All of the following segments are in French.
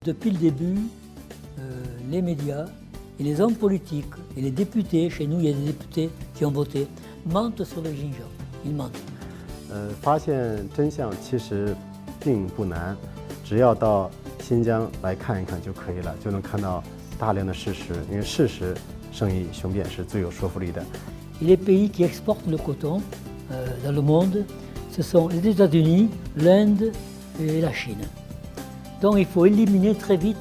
Depuis le début, les médias et les hommes politiques et les députés, chez nous il y a des députés qui ont voté, mentent sur le Xinjiang. Ils mentent. 发现真相其实并不难，只要到新疆来看一看就可以了，就能看到大量的事实，因为事实胜于雄辩是最有说服力的。Et les pays qui exportent le coton dans le monde, ce sont les États-Unis, l'Inde et la Chine. Donc il faut éliminer très vite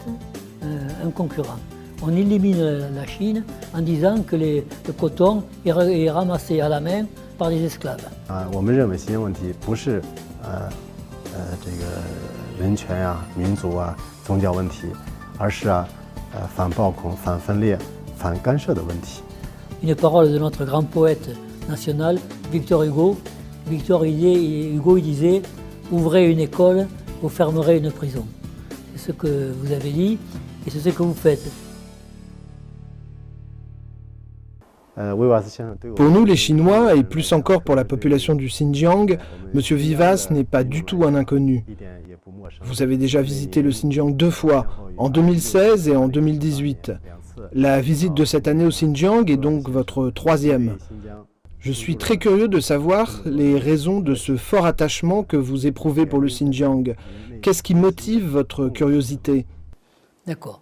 un concurrent. On élimine la Chine en disant que le coton est ramassé à la main par des esclaves. 我们认为新疆问题不是这个人权啊、民族啊、宗教问题，而是反暴恐、反分裂、反干涉的问题。 Une parole de notre grand poète national, Victor Hugo. Victor Hugo il disait « Ouvrez une école, vous fermerez une prison ». C'est ce que vous avez dit et c'est ce que vous faites. Pour nous les Chinois, et plus encore pour la population du Xinjiang, M. Vivas n'est pas du tout un inconnu. Vous avez déjà visité le Xinjiang 2 fois, en 2016 et en 2018. La visite de cette année au Xinjiang est donc votre 3e. Je suis très curieux de savoir les raisons de ce fort attachement que vous éprouvez pour le Xinjiang. Qu'est-ce qui motive votre curiosité? D'accord.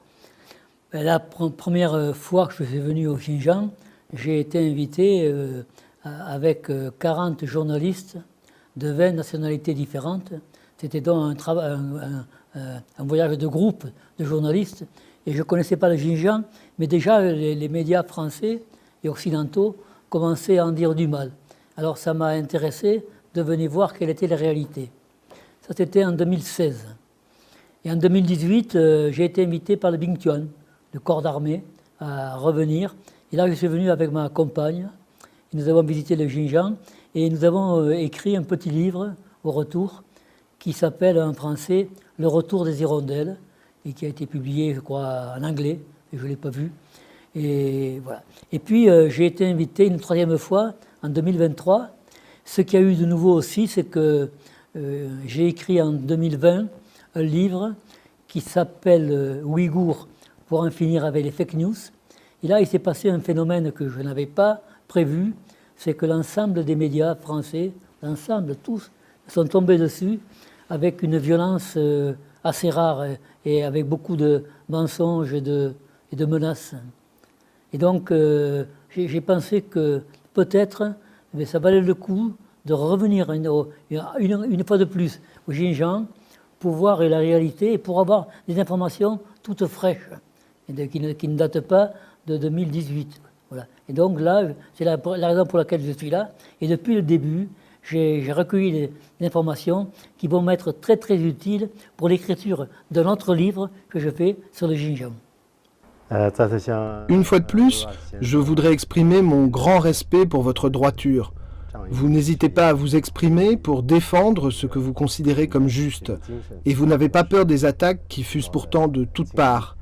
La première fois que je suis venu au Xinjiang, j'ai été invité avec 40 journalistes de 20 nationalités différentes. C'était donc un voyage de groupe de journalistes. Et je ne connaissais pas le Xinjiang, mais déjà les médias français et occidentaux commençaient à en dire du mal. Alors ça m'a intéressé de venir voir quelle était la réalité. Ça c'était en 2016. Et en 2018, j'ai été invité par le Bingtuan, le corps d'armée, à revenir. Et là, je suis venu avec ma compagne. Et nous avons visité le Xinjiang et nous avons écrit un petit livre au retour qui s'appelle en français « Le retour des hirondelles » et qui a été publié, je crois, en anglais, et je ne l'ai pas vu. Et, voilà. Et puis, j'ai été invité une 3e fois, en 2023. Ce qu'il y a eu de nouveau aussi, c'est que j'ai écrit en 2020 un livre qui s'appelle « Ouïghours pour en finir avec les fake news ». Et là, il s'est passé un phénomène que je n'avais pas prévu, c'est que l'ensemble des médias français, l'ensemble, tous, sont tombés dessus avec une violence assez rare et avec beaucoup de mensonges et de menaces. Et donc, j'ai pensé que peut-être ça valait le coup de revenir une fois de plus au Xinjiang pour voir la réalité et pour avoir des informations toutes fraîches et qui ne datent pas de 2018. Voilà. Et donc là, c'est la raison pour laquelle je suis là. Et depuis le début, j'ai recueilli des informations qui vont m'être très très utiles pour l'écriture d'un autre livre que je fais sur le Xinjiang. Une fois de plus, je voudrais exprimer mon grand respect pour votre droiture. Vous n'hésitez pas à vous exprimer pour défendre ce que vous considérez comme juste. Et vous n'avez pas peur des attaques qui fusent pourtant de toutes parts.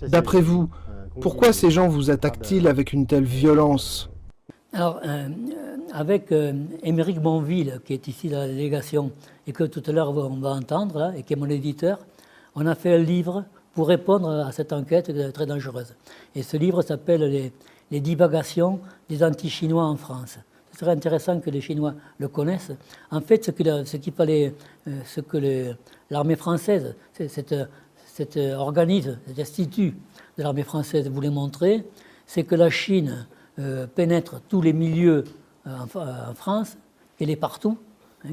D'après vous, pourquoi ces gens vous attaquent-ils avec une telle violence? Alors, avec Émeric Bonville, qui est ici dans la délégation, et que tout à l'heure on va entendre, là, et qui est mon éditeur, on a fait un livre pour répondre à cette enquête très dangereuse. Et ce livre s'appelle les divagations des anti-chinois en France. Ce serait intéressant que les Chinois le connaissent. En fait, ce que l'armée française, cet organisme, cet institut de l'armée française voulait montrer, c'est que la Chine pénètre tous les milieux en France, qu'elle est partout,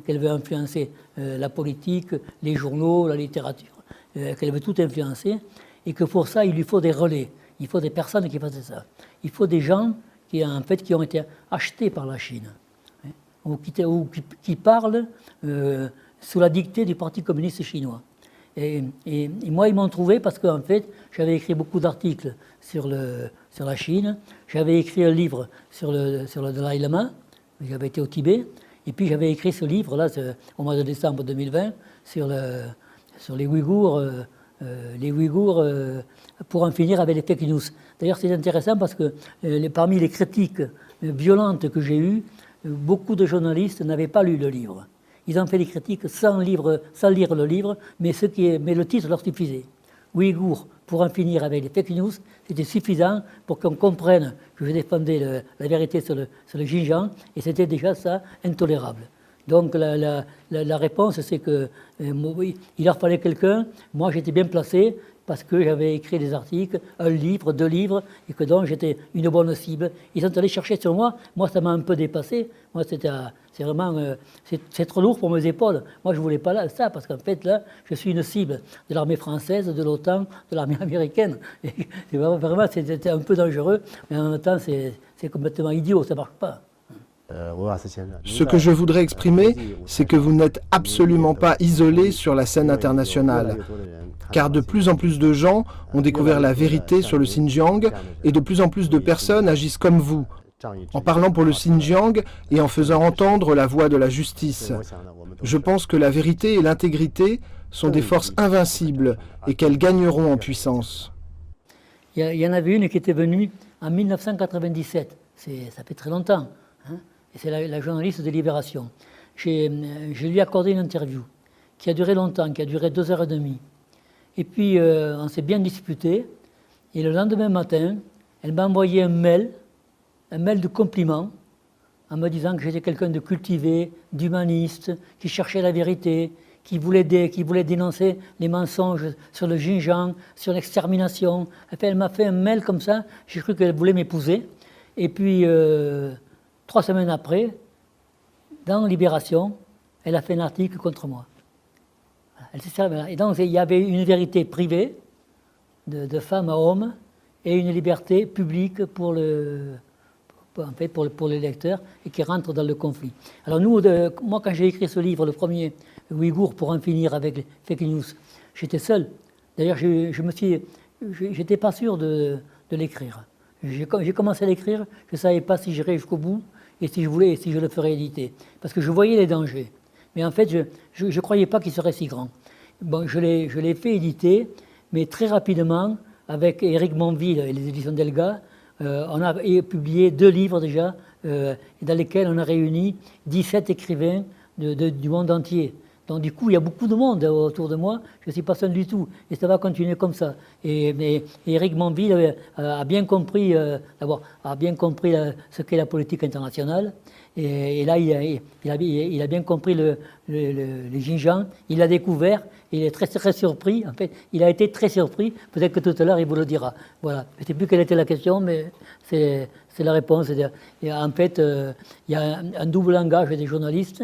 qu'elle veut influencer la politique, les journaux, la littérature, qu'elle veut tout influencer, et que pour ça, il lui faut des relais, il faut des personnes qui fassent ça. Il faut des gens qui ont été achetés par la Chine, ou qui parlent sous la dictée du Parti communiste chinois. Et moi, ils m'ont trouvé parce qu'en fait, j'avais écrit beaucoup d'articles sur la Chine, j'avais écrit un livre sur le Dalai Lama, j'avais été au Tibet, et puis j'avais écrit ce livre-là au mois de décembre 2020 sur les Ouïghours pour en finir avec les fake news. D'ailleurs, c'est intéressant parce que parmi les critiques violentes que j'ai eues, beaucoup de journalistes n'avaient pas lu le livre. Ils ont fait des critiques sans lire le livre, mais le titre leur suffisait. Ouïghours pour en finir avec les fake news, c'était suffisant pour qu'on comprenne que je défendais la vérité sur le Xinjiang, et c'était déjà ça intolérable. Donc la réponse, c'est que il leur fallait quelqu'un. Moi, j'étais bien placé parce que j'avais écrit des articles, 1 livre, 2 livres, et que donc j'étais une bonne cible. Ils sont allés chercher sur moi. Moi, ça m'a un peu dépassé. Moi, c'est vraiment, c'est trop lourd pour mes épaules. Moi, je voulais pas ça, parce qu'en fait, là, je suis une cible de l'armée française, de l'OTAN, de l'armée américaine. Et vraiment, c'était un peu dangereux, mais en même temps, c'est complètement idiot, ça marche pas. Ce que je voudrais exprimer, c'est que vous n'êtes absolument pas isolé sur la scène internationale, car de plus en plus de gens ont découvert la vérité sur le Xinjiang et de plus en plus de personnes agissent comme vous, en parlant pour le Xinjiang et en faisant entendre la voix de la justice. Je pense que la vérité et l'intégrité sont des forces invincibles et qu'elles gagneront en puissance. Il y en avait une qui était venue en 1997, ça fait très longtemps. Hein, et c'est la journaliste de Libération. Je lui ai accordé une interview qui a duré longtemps, qui a duré 2h30. Et puis on s'est bien disputé. Et le lendemain matin, elle m'a envoyé un mail de compliment, en me disant que j'étais quelqu'un de cultivé, d'humaniste, qui cherchait la vérité, qui voulait dénoncer les mensonges sur le Xinjiang, sur l'extermination. Enfin, elle m'a fait un mail comme ça. J'ai cru qu'elle voulait m'épouser. Et puis 3 semaines après, dans Libération, elle a fait un article contre moi. Et donc il y avait une vérité privée, de femme à homme, et une liberté publique pour les lecteurs, et qui rentre dans le conflit. Alors moi, quand j'ai écrit ce livre, le premier, Ouïghours, pour en finir avec les fake news, j'étais seul. D'ailleurs, j'étais pas sûr de l'écrire. J'ai commencé à l'écrire, je ne savais pas si j'irais jusqu'au bout, et si je voulais, et si je le ferais éditer. Parce que je voyais les dangers. Mais en fait, je ne croyais pas qu'il serait si grand. Bon, je l'ai fait éditer, mais très rapidement, avec Éric Monville et les éditions Delga, on a publié 2 livres déjà, dans lesquels on a réuni 17 écrivains du monde entier. Donc du coup, il y a beaucoup de monde autour de moi, je ne suis pas seul du tout, et ça va continuer comme ça. Et Éric Monville a bien compris, ce qu'est la politique internationale, et là, il a bien compris le Xinjiang, il l'a découvert, et il est très, très surpris. En fait, il a été très surpris, peut-être que tout à l'heure, il vous le dira. Voilà, je ne sais plus quelle était la question, mais c'est la réponse. Et en fait, il y a un double langage des journalistes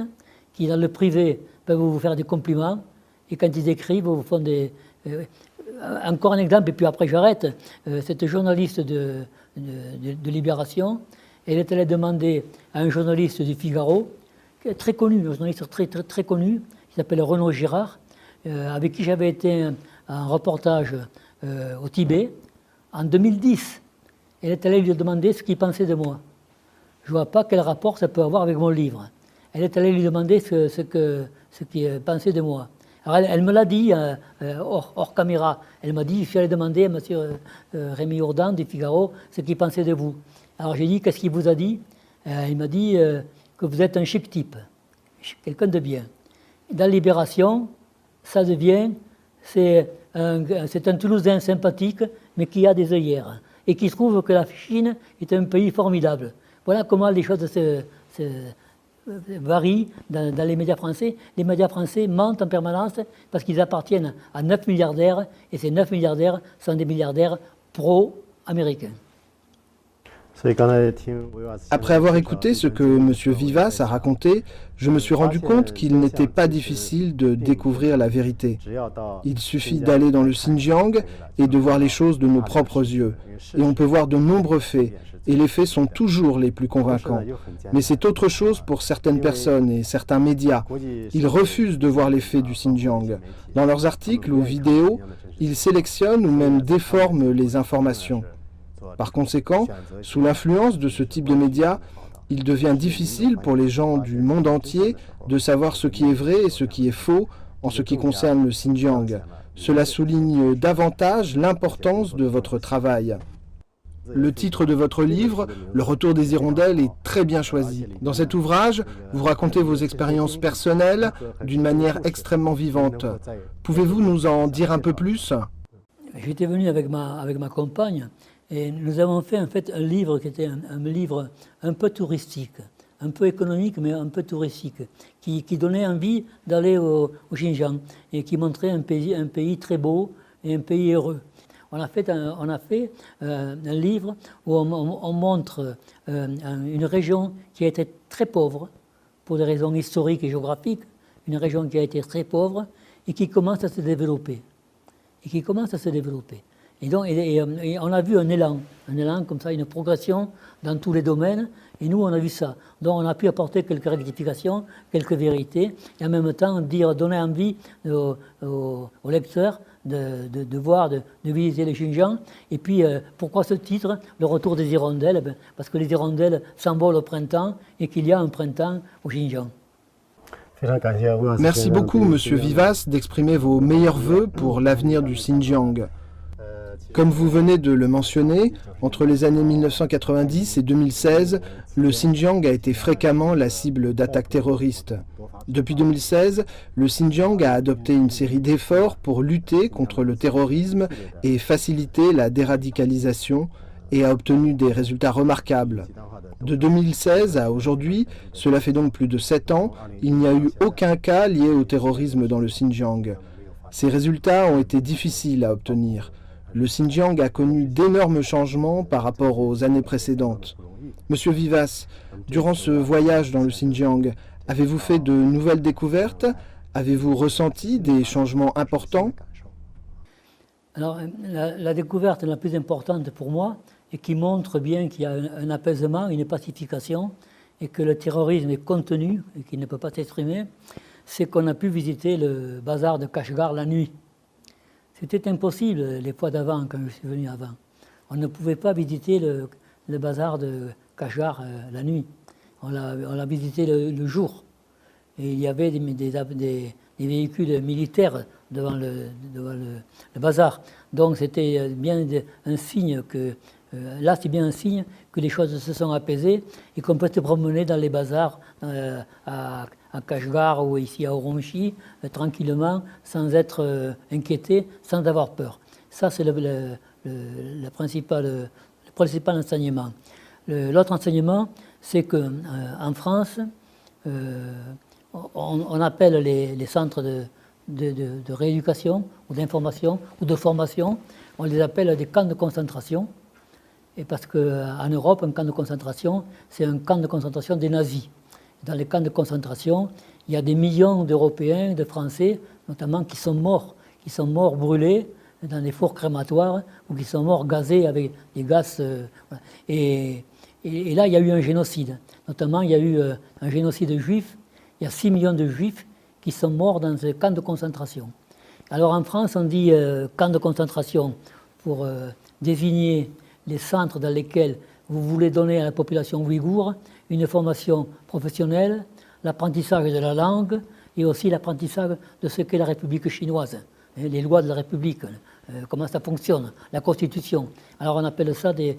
qui, dans le privé, peuvent vous faire des compliments, et quand ils écrivent, vous font des... encore un exemple, et puis après j'arrête. Cette journaliste de Libération, elle est allée demander à un journaliste du Figaro, très connu, un journaliste très, très, très connu, qui s'appelle Renaud Girard, avec qui j'avais été en reportage au Tibet, en 2010. Elle est allée lui demander ce qu'il pensait de moi. Je ne vois pas quel rapport ça peut avoir avec mon livre. Elle est allée lui demander ce qu'il pensait de moi. Alors elle me l'a dit hors caméra. Elle m'a dit, je suis allé demander à M. Rémi Ourdan du Figaro ce qu'il pensait de vous. Alors j'ai dit, qu'est-ce qu'il vous a dit? Il m'a dit que vous êtes un chic type, quelqu'un de bien. Dans Libération, ça devient, c'est un Toulousain sympathique, mais qui a des œillères, et qui trouve que la Chine est un pays formidable. Voilà comment les choses se varient dans les médias français. Les médias français mentent en permanence parce qu'ils appartiennent à 9 milliardaires, et ces 9 milliardaires sont des milliardaires pro-américains. Après avoir écouté ce que M. Vivas a raconté, je me suis rendu compte qu'il n'était pas difficile de découvrir la vérité. Il suffit d'aller dans le Xinjiang et de voir les choses de nos propres yeux. Et on peut voir de nombreux faits, et les faits sont toujours les plus convaincants. Mais c'est autre chose pour certaines personnes et certains médias. Ils refusent de voir les faits du Xinjiang. Dans leurs articles ou vidéos, ils sélectionnent ou même déforment les informations. Par conséquent, sous l'influence de ce type de médias, il devient difficile pour les gens du monde entier de savoir ce qui est vrai et ce qui est faux en ce qui concerne le Xinjiang. Cela souligne davantage l'importance de votre travail. Le titre de votre livre, Le Retour des Hirondelles, est très bien choisi. Dans cet ouvrage, vous racontez vos expériences personnelles d'une manière extrêmement vivante. Pouvez-vous nous en dire un peu plus ? j'étais venu avec ma compagne et nous avons fait en fait un livre qui était un livre un peu touristique, un peu économique mais un peu touristique, qui donnait envie d'aller au Xinjiang et qui montrait un pays très beau et un pays heureux. On a fait un livre où on montre une région qui a été très pauvre pour des raisons historiques et géographiques, une région qui a été très pauvre et qui commence à se développer. Et donc, et on a vu un élan comme ça, une progression dans tous les domaines, et nous on a vu ça. Donc on a pu apporter quelques rectifications, quelques vérités, et en même temps donner envie aux lecteurs de voir, de visiter le Xinjiang. Et puis pourquoi ce titre, le retour des hirondelles? Parce que les hirondelles s'envolent au printemps et qu'il y a un printemps au Xinjiang. Merci beaucoup, Monsieur Vivas, d'exprimer vos meilleurs vœux pour l'avenir du Xinjiang. Comme vous venez de le mentionner, entre les années 1990 et 2016, le Xinjiang a été fréquemment la cible d'attaques terroristes. Depuis 2016, le Xinjiang a adopté une série d'efforts pour lutter contre le terrorisme et faciliter la déradicalisation et a obtenu des résultats remarquables. De 2016 à aujourd'hui, cela fait donc plus de 7 ans, il n'y a eu aucun cas lié au terrorisme dans le Xinjiang. Ces résultats ont été difficiles à obtenir. Le Xinjiang a connu d'énormes changements par rapport aux années précédentes. Monsieur Vivas, durant ce voyage dans le Xinjiang, avez-vous fait de nouvelles découvertes? Avez-vous ressenti des changements importants? Alors, la découverte la plus importante pour moi, et qui montre bien qu'il y a un apaisement, une pacification, et que le terrorisme est contenu et qu'il ne peut pas s'exprimer, c'est qu'on a pu visiter le bazar de Kashgar la nuit. C'était impossible les fois d'avant, quand je suis venu avant. On ne pouvait pas visiter le bazar de Kashgar la nuit. On l'a visité le jour. Et il y avait des véhicules militaires devant le bazar. Donc c'était bien un signe que... là, c'est bien un signe que les choses se sont apaisées et qu'on peut se promener dans les bazars à Kashgar ou ici à Urumqi, tranquillement, sans être inquiété, sans avoir peur. Ça, c'est le principal enseignement. L'autre enseignement, c'est qu'en France, on appelle les centres de rééducation ou d'information ou de formation, on les appelle des camps de concentration. Et parce qu'en Europe, un camp de concentration, c'est un camp de concentration des nazis. Dans les camps de concentration, il y a des millions d'Européens, de Français, notamment, qui sont morts brûlés dans des fours crématoires ou qui sont morts gazés avec des gaz. Voilà. Et là, il y a eu un génocide. Notamment, il y a eu un génocide juif. Il y a 6 millions de juifs qui sont morts dans ces camps de concentration. Alors en France, on dit camp de concentration pour désigner les centres dans lesquels vous voulez donner à la population ouïghour une formation professionnelle, l'apprentissage de la langue et aussi l'apprentissage de ce qu'est la République chinoise, les lois de la République, comment ça fonctionne, la Constitution. Alors on appelle ça des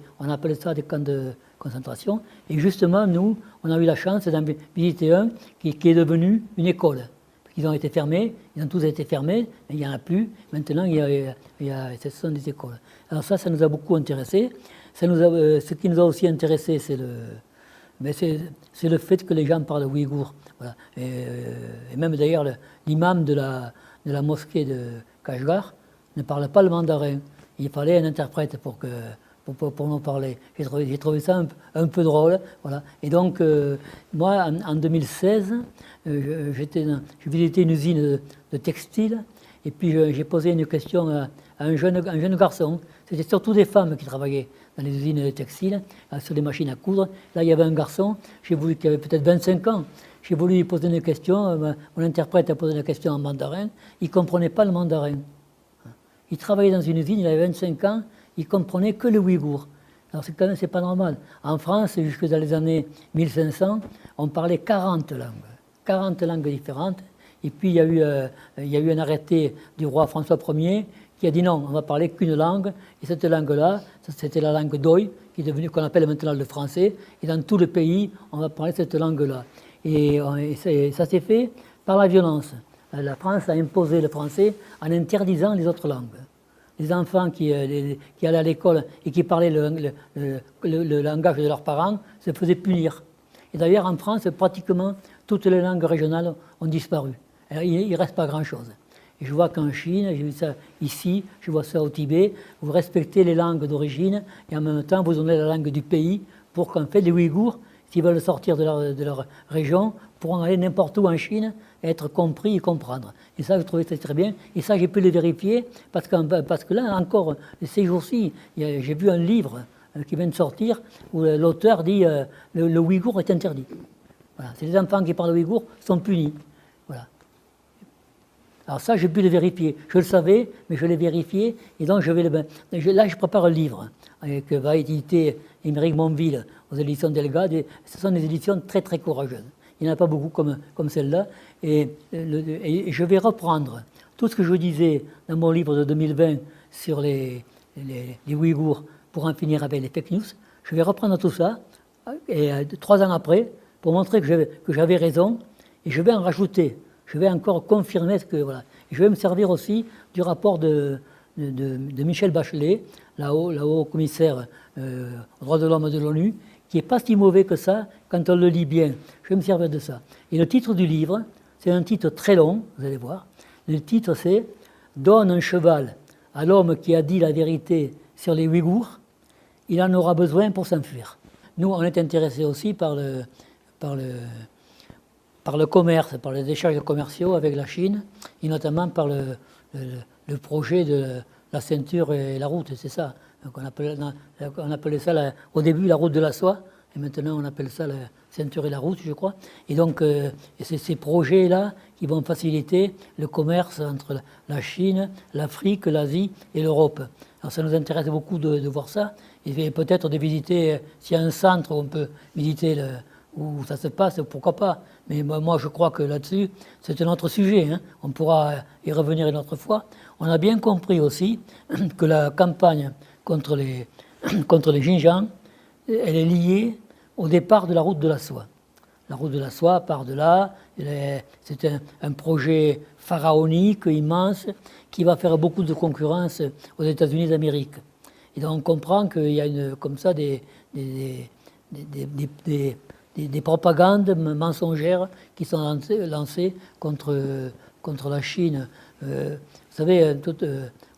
camps de concentration. Et justement, nous, on a eu la chance d'en visiter un qui est devenu une école. Ils ont été fermés, ils ont tous été fermés, il n'y en a plus. Maintenant, ce sont des écoles. Alors ça nous a beaucoup intéressés. Ce qui nous a aussi intéressés, c'est le fait que les gens parlent ouïghour. Voilà. Et même d'ailleurs, l'imam de la mosquée de Kashgar ne parle pas le mandarin. Il fallait un interprète pour nous parler. J'ai trouvé ça un peu drôle. Voilà. Et donc, moi, en 2016, j'ai visité une usine de textile, et puis j'ai posé une question à un jeune garçon. C'était surtout des femmes qui travaillaient dans les usines de textile, sur des machines à coudre. Là, il y avait un garçon, qui avait peut-être 25 ans. J'ai voulu lui poser une question, mon interprète a posé la question en mandarin, il ne comprenait pas le mandarin. Il travaillait dans une usine, il avait 25 ans, il ne comprenait que le ouïghour. Alors quand même, c'est pas normal. En France, jusque dans les années 1500, on parlait 40 langues différentes. Et puis il y a eu un arrêté du roi François Ier qui a dit non, on va parler qu'une langue. Et cette langue-là, c'était la langue d'Oï, qui est devenue qu'on appelle maintenant le français. Et dans tout le pays, on va parler cette langue-là. Et ça s'est fait par la violence. La France a imposé le français en interdisant les autres langues. les enfants qui allaient à l'école et qui parlaient le langage de leurs parents se faisaient punir. Et d'ailleurs, en France, pratiquement toutes les langues régionales ont disparu. Alors, il ne reste pas grand-chose. Et je vois qu'en Chine, j'ai vu ça ici, je vois ça au Tibet, vous respectez les langues d'origine et en même temps, vous donnez la langue du pays pour qu'en fait, les Ouïghours, s'ils veulent sortir de leur région, pourront aller n'importe où en Chine, être compris et comprendre. Et ça, je trouvais ça très bien. Et ça, j'ai pu le vérifier, parce que là, encore, ces jours-ci, j'ai vu un livre qui vient de sortir, où l'auteur dit le Ouïghour est interdit. Voilà. C'est les enfants qui parlent ouïghour sont punis. Voilà. Alors ça, j'ai pu le vérifier. Je le savais, mais je l'ai vérifié. Et donc, là, je prépare un livre que va éditer Émeric Monville aux éditions Delgado. Ce sont des éditions très, très courageuses. Il n'y en a pas beaucoup comme celle-là. Et je vais reprendre tout ce que je disais dans mon livre de 2020 sur les Ouïghours pour en finir avec les fake news. Je vais reprendre tout ça, et 3 ans après, pour montrer que j'avais raison, et je vais en rajouter. Je vais encore confirmer ce que... Voilà. Et je vais me servir aussi du rapport de Michel Bachelet, la haut commissaire aux droits de l'homme de l'ONU, qui n'est pas si mauvais que ça quand on le lit bien. Je vais me servir de ça. Et le titre du livre, c'est un titre très long, vous allez voir. Le titre, c'est « Donne un cheval à l'homme qui a dit la vérité sur les Ouïghours, il en aura besoin pour s'enfuir. » Nous, on est intéressés aussi par le commerce, par les échanges commerciaux avec la Chine, et notamment par le projet de la ceinture et la route, c'est ça. Donc on appelait ça au début la route de la soie, et maintenant on appelle ça la ceinture et la route, je crois. Et donc c'est ces projets-là qui vont faciliter le commerce entre la Chine, l'Afrique, l'Asie et l'Europe. Alors ça nous intéresse beaucoup de voir ça, et peut-être de visiter, s'il y a un centre où on peut visiter où ça se passe, pourquoi pas. Mais moi, je crois que là-dessus, c'est un autre sujet. Hein. On pourra y revenir une autre fois. On a bien compris aussi que la campagne contre les Xinjiang, elle est liée au départ de la route de la soie. La route de la soie part de là. C'est un projet pharaonique, immense, qui va faire beaucoup de concurrence aux États-Unis d'Amérique. Et donc on comprend qu'il y a comme ça des propagandes mensongères qui sont lancées contre la Chine. Vous savez,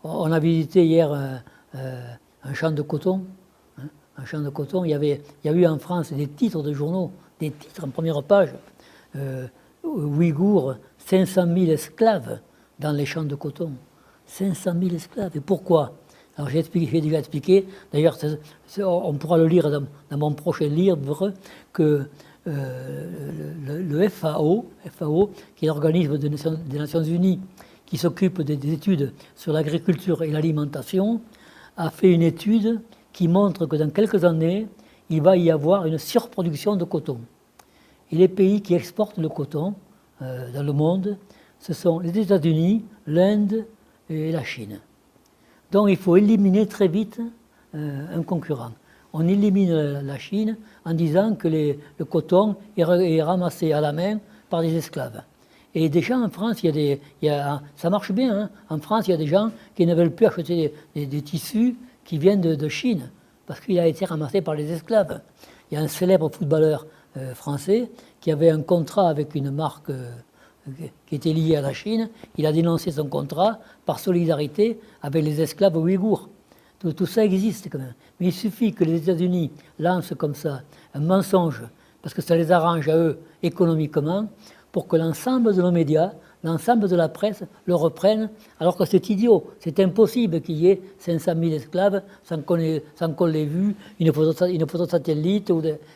on a visité hier un champ de coton. Hein, un champ de coton. Il y a eu en France des titres de journaux, des titres en première page. Ouïghours, 500 000 esclaves dans les champs de coton. 500 000 esclaves. Et pourquoi ? Alors j'ai déjà expliqué, d'ailleurs on pourra le lire dans mon prochain livre, que le FAO, qui est l'organisme des Nations Unies qui s'occupe des études sur l'agriculture et l'alimentation, a fait une étude qui montre que dans quelques années, il va y avoir une surproduction de coton. Et les pays qui exportent le coton dans le monde, ce sont les États-Unis, l'Inde et la Chine. Donc il faut éliminer très vite un concurrent. On élimine la Chine en disant que le coton est ramassé à la main par des esclaves. Et déjà en France, ça marche bien. Hein. En France, il y a des gens qui ne veulent plus acheter des tissus qui viennent de Chine, parce qu'il a été ramassé par les esclaves. Il y a un célèbre footballeur français qui avait un contrat avec une marque qui était liée à la Chine. Il a dénoncé son contrat par solidarité avec les esclaves ouïghours. Tout ça existe quand même. Mais il suffit que les États-Unis lancent comme ça un mensonge, parce que ça les arrange à eux économiquement, pour que l'ensemble de nos médias, l'ensemble de la presse le reprennent, alors que c'est idiot. C'est impossible qu'il y ait 500 000 esclaves sans qu'on l'ait vu, une photo satellite.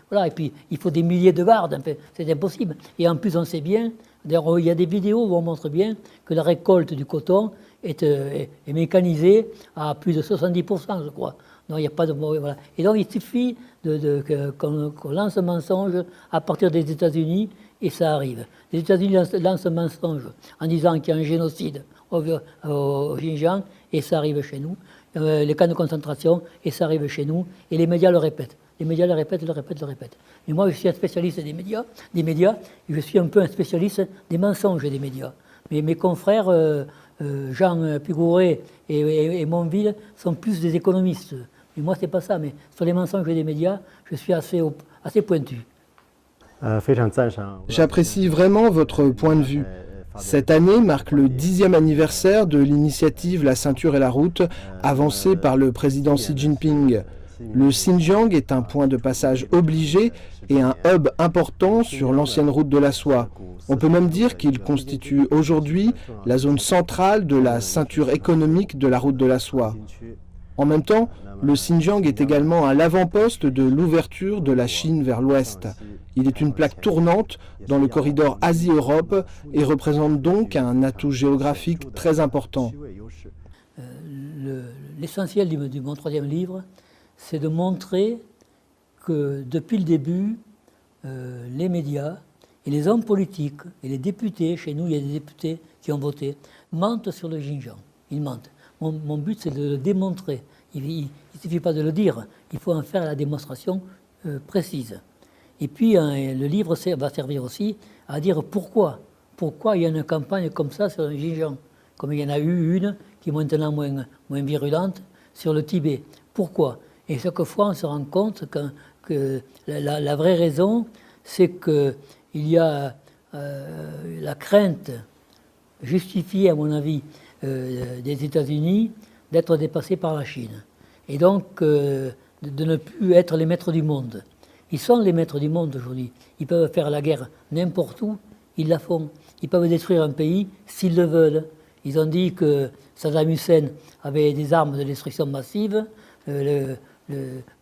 Voilà. Et puis, il faut des milliers de gardes. En fait. C'est impossible. Et en plus, on sait bien, d'ailleurs, il y a des vidéos où on montre bien que la récolte du coton est mécanisée à plus de 70%, je crois. Non, il n'y a pas de... Voilà. Et donc, il suffit qu'on lance un mensonge à partir des États-Unis, et ça arrive. Les États-Unis lancent un mensonge en disant qu'il y a un génocide au Xinjiang, et ça arrive chez nous. Les camps de concentration, et ça arrive chez nous. Et les médias le répètent. Les médias le répètent. Mais moi, je suis un spécialiste des médias, et je suis un peu un spécialiste des mensonges des médias. Mais mes confrères Jean Pigouret et Monville sont plus des économistes. Mais moi, c'est pas ça. Mais sur les mensonges des médias, je suis assez pointu. J'apprécie vraiment votre point de vue. Cette année marque le 10e anniversaire de l'initiative La ceinture et la route, avancée par le président Xi Jinping. Le Xinjiang est un point de passage obligé et un hub important sur l'ancienne route de la soie. On peut même dire qu'il constitue aujourd'hui la zone centrale de la ceinture économique de la route de la soie. En même temps, le Xinjiang est également à l'avant-poste de l'ouverture de la Chine vers l'ouest. Il est une plaque tournante dans le corridor Asie-Europe et représente donc un atout géographique très important. L'essentiel de mon troisième livre, c'est de montrer que depuis le début, les médias et les hommes politiques et les députés, chez nous il y a des députés qui ont voté, mentent sur le Xinjiang. Ils mentent. Mon but c'est de le démontrer. Il ne suffit pas de le dire, il faut en faire la démonstration précise. Et puis le livre va servir aussi à dire pourquoi il y a une campagne comme ça sur le Xinjiang, comme il y en a eu une qui est maintenant moins virulente sur le Tibet. Pourquoi? Et chaque fois on se rend compte que la vraie raison, c'est qu'il y a la crainte justifiée, à mon avis, des États-Unis d'être dépassés par la Chine. Et donc de ne plus être les maîtres du monde. Ils sont les maîtres du monde aujourd'hui. Ils peuvent faire la guerre n'importe où, ils la font. Ils peuvent détruire un pays s'ils le veulent. Ils ont dit que Saddam Hussein avait des armes de destruction massive.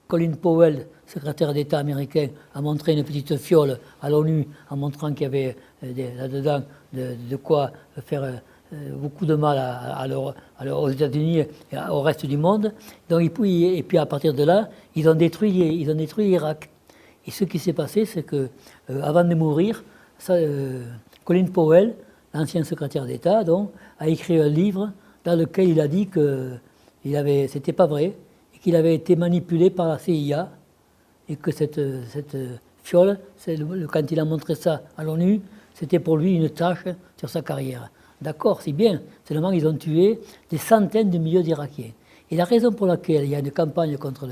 Colin Powell, secrétaire d'État américain, a montré une petite fiole à l'ONU en montrant qu'il y avait là-dedans de quoi faire beaucoup de mal aux États-Unis et au reste du monde. Donc, et puis à partir de là, ils ont détruit l'Irak. Et ce qui s'est passé, c'est que avant de mourir, Colin Powell, l'ancien secrétaire d'État, donc, a écrit un livre dans lequel il a dit que c'était pas vrai, et qu'il avait été manipulé par la CIA, et que cette fiole, quand il a montré ça à l'ONU, c'était pour lui une tâche sur sa carrière. D'accord, c'est bien. Seulement, ils ont tué des centaines de milliers d'Irakiens. Et la raison pour laquelle il y a une campagne contre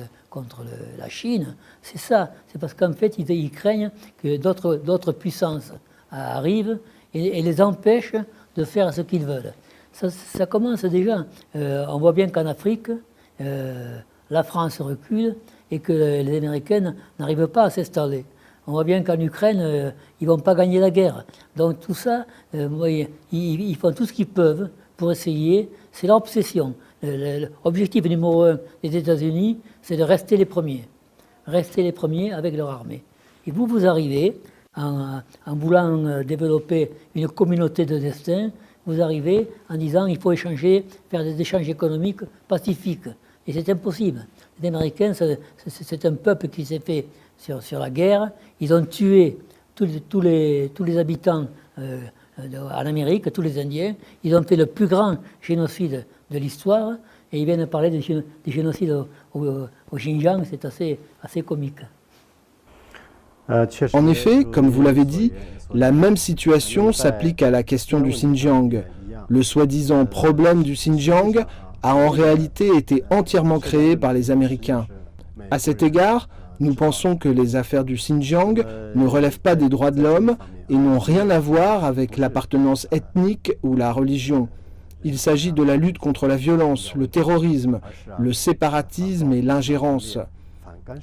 la Chine, c'est ça. C'est parce qu'en fait, ils craignent que d'autres puissances arrivent et les empêchent de faire ce qu'ils veulent. Ça commence déjà. On voit bien qu'en Afrique, la France recule et que les Américains n'arrivent pas à s'installer. On voit bien qu'en Ukraine, ils ne vont pas gagner la guerre. Donc tout ça, ils font tout ce qu'ils peuvent pour essayer. C'est leur obsession. L'objectif numéro 1 des États-Unis, c'est de rester les premiers. Rester les premiers avec leur armée. Et vous arrivez, en voulant développer une communauté de destin, vous arrivez en disant il faut échanger, faire des échanges économiques pacifiques. Et c'est impossible. Les Américains, c'est un peuple qui s'est fait sur la guerre. Ils ont tué tous les habitants en Amérique, tous les Indiens. Ils ont fait le plus grand génocide de l'histoire. Et ils viennent parler des génocides au Xinjiang. C'est assez comique. En effet, comme vous l'avez dit, la même situation s'applique à la question du Xinjiang. Le soi-disant problème du Xinjiang a en réalité été entièrement créé par les Américains. À cet égard, nous pensons que les affaires du Xinjiang ne relèvent pas des droits de l'homme et n'ont rien à voir avec l'appartenance ethnique ou la religion. Il s'agit de la lutte contre la violence, le terrorisme, le séparatisme et l'ingérence.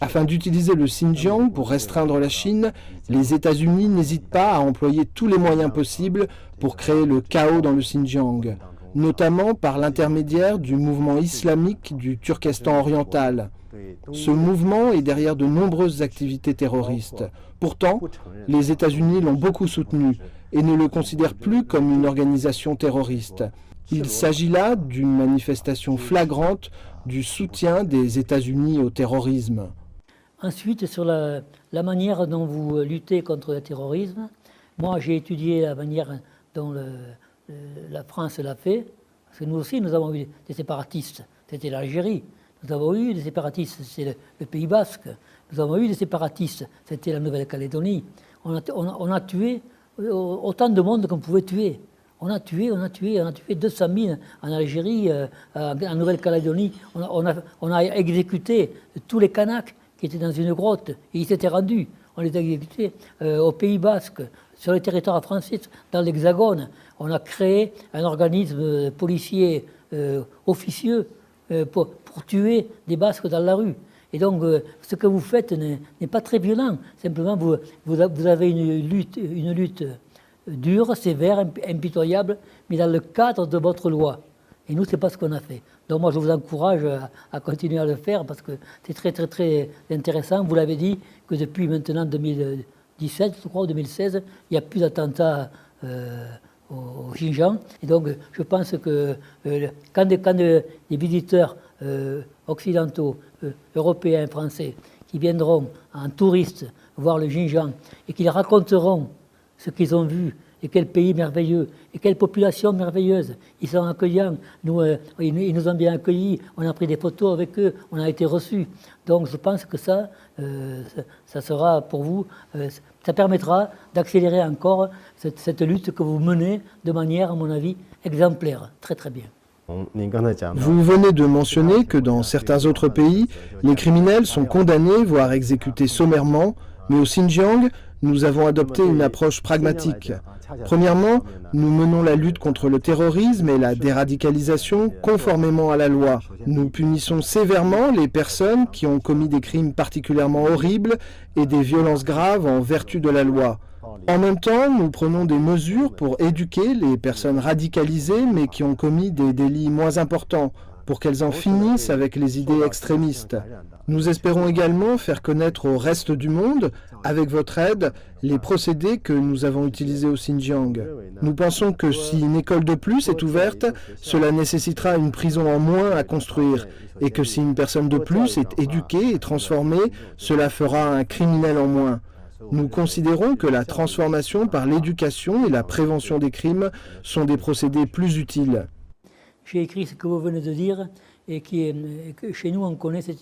Afin d'utiliser le Xinjiang pour restreindre la Chine, les États-Unis n'hésitent pas à employer tous les moyens possibles pour créer le chaos dans le Xinjiang, notamment par l'intermédiaire du mouvement islamique du Turkestan oriental. Ce mouvement est derrière de nombreuses activités terroristes. Pourtant, les États-Unis l'ont beaucoup soutenu et ne le considèrent plus comme une organisation terroriste. Il s'agit là d'une manifestation flagrante du soutien des États-Unis au terrorisme. Ensuite, sur la manière dont vous luttez contre le terrorisme, moi j'ai étudié la manière dont la France l'a fait, parce que nous aussi nous avons eu des séparatistes, c'était l'Algérie. Nous avons eu des séparatistes, c'est le Pays Basque. Nous avons eu des séparatistes, c'était la Nouvelle-Calédonie. On a tué autant de monde qu'on pouvait tuer. On a tué 200 000 en Algérie, en Nouvelle-Calédonie. On a exécuté tous les Kanaks qui étaient dans une grotte et ils s'étaient rendus. On les a exécutés au Pays Basque, sur le territoire français, dans l'Hexagone. On a créé un organisme policier officieux pour tuer des Basques dans la rue. Et donc, ce que vous faites n'est pas très violent. Simplement, vous avez une lutte dure, sévère, impitoyable, mais dans le cadre de votre loi. Et nous, ce n'est pas ce qu'on a fait. Donc moi, je vous encourage à continuer à le faire parce que c'est très, très, très intéressant. Vous l'avez dit que depuis maintenant 2017, je crois, ou 2016, il n'y a plus d'attentats au Xinjiang. Et donc, je pense que quand des visiteurs occidentaux, européens, français, qui viendront en touristes voir le Xinjiang et qu'ils raconteront ce qu'ils ont vu et quel pays merveilleux et quelle population merveilleuse. Ils sont accueillants, ils nous ont bien accueillis, on a pris des photos avec eux, on a été reçus. Donc je pense que ça sera pour vous, ça permettra d'accélérer encore cette lutte que vous menez de manière, à mon avis, exemplaire. Très très bien. Vous venez de mentionner que dans certains autres pays, les criminels sont condamnés, voire exécutés sommairement, mais au Xinjiang, nous avons adopté une approche pragmatique. Premièrement, nous menons la lutte contre le terrorisme et la déradicalisation conformément à la loi. Nous punissons sévèrement les personnes qui ont commis des crimes particulièrement horribles et des violences graves en vertu de la loi. En même temps, nous prenons des mesures pour éduquer les personnes radicalisées mais qui ont commis des délits moins importants, pour qu'elles en finissent avec les idées extrémistes. Nous espérons également faire connaître au reste du monde, avec votre aide, les procédés que nous avons utilisés au Xinjiang. Nous pensons que si une école de plus est ouverte, cela nécessitera une prison en moins à construire, et que si une personne de plus est éduquée et transformée, cela fera un criminel en moins. Nous considérons que la transformation par l'éducation et la prévention des crimes sont des procédés plus utiles. J'ai écrit ce que vous venez de dire et que chez nous on connaît, c'est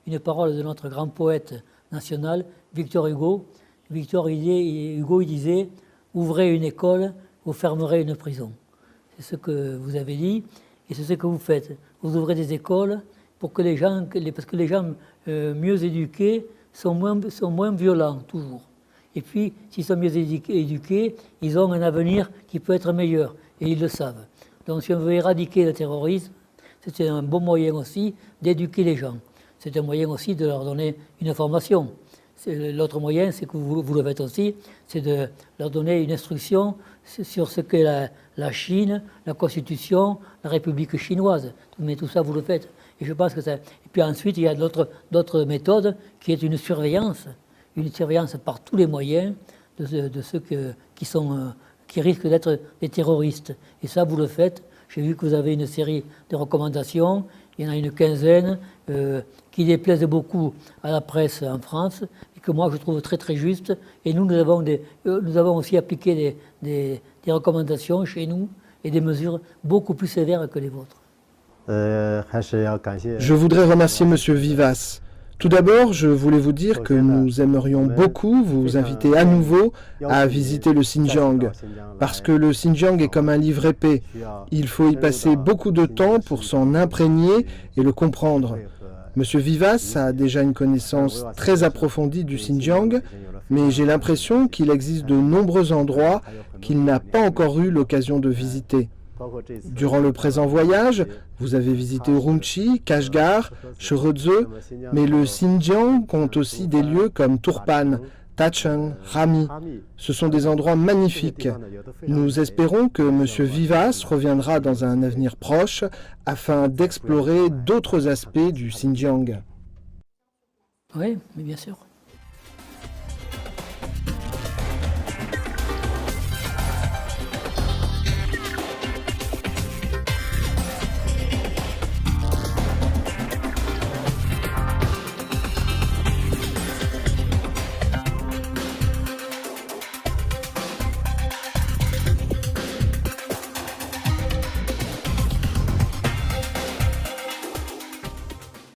une parole de notre grand poète national, Victor Hugo. Victor Hugo il disait « Ouvrez une école, vous fermerez une prison ». C'est ce que vous avez dit et c'est ce que vous faites. Vous ouvrez des écoles pour que parce que les gens mieux éduqués sont moins violents, toujours. Et puis, s'ils sont mieux éduqués, ils ont un avenir qui peut être meilleur et ils le savent. Donc si on veut éradiquer le terrorisme, c'est un bon moyen aussi d'éduquer les gens. C'est un moyen aussi de leur donner une formation. L'autre moyen, c'est que vous le faites aussi, c'est de leur donner une instruction sur ce qu'est la Chine, la Constitution, la République chinoise. Mais tout ça, vous le faites. Et je pense que ça... Et puis ensuite, il y a d'autres méthodes qui est une surveillance par tous les moyens de ceux qui risquent d'être des terroristes. Et ça, vous le faites. J'ai vu que vous avez une série de recommandations. Il y en a une quinzaine qui déplaisent beaucoup à la presse en France et que moi, je trouve très, très justes. Et nous avons aussi appliqué des recommandations chez nous et des mesures beaucoup plus sévères que les vôtres. Je voudrais remercier M. Vivas. Tout d'abord, je voulais vous dire que nous aimerions beaucoup vous inviter à nouveau à visiter le Xinjiang, parce que le Xinjiang est comme un livre épais. Il faut y passer beaucoup de temps pour s'en imprégner et le comprendre. M. Vivas a déjà une connaissance très approfondie du Xinjiang, mais j'ai l'impression qu'il existe de nombreux endroits qu'il n'a pas encore eu l'occasion de visiter. Durant le présent voyage, vous avez visité Urumqi, Kashgar, Shoreze, mais le Xinjiang compte aussi des lieux comme Turpan, Tachang, Rami. Ce sont des endroits magnifiques. Nous espérons que M. Vivas reviendra dans un avenir proche afin d'explorer d'autres aspects du Xinjiang. Oui, mais bien sûr.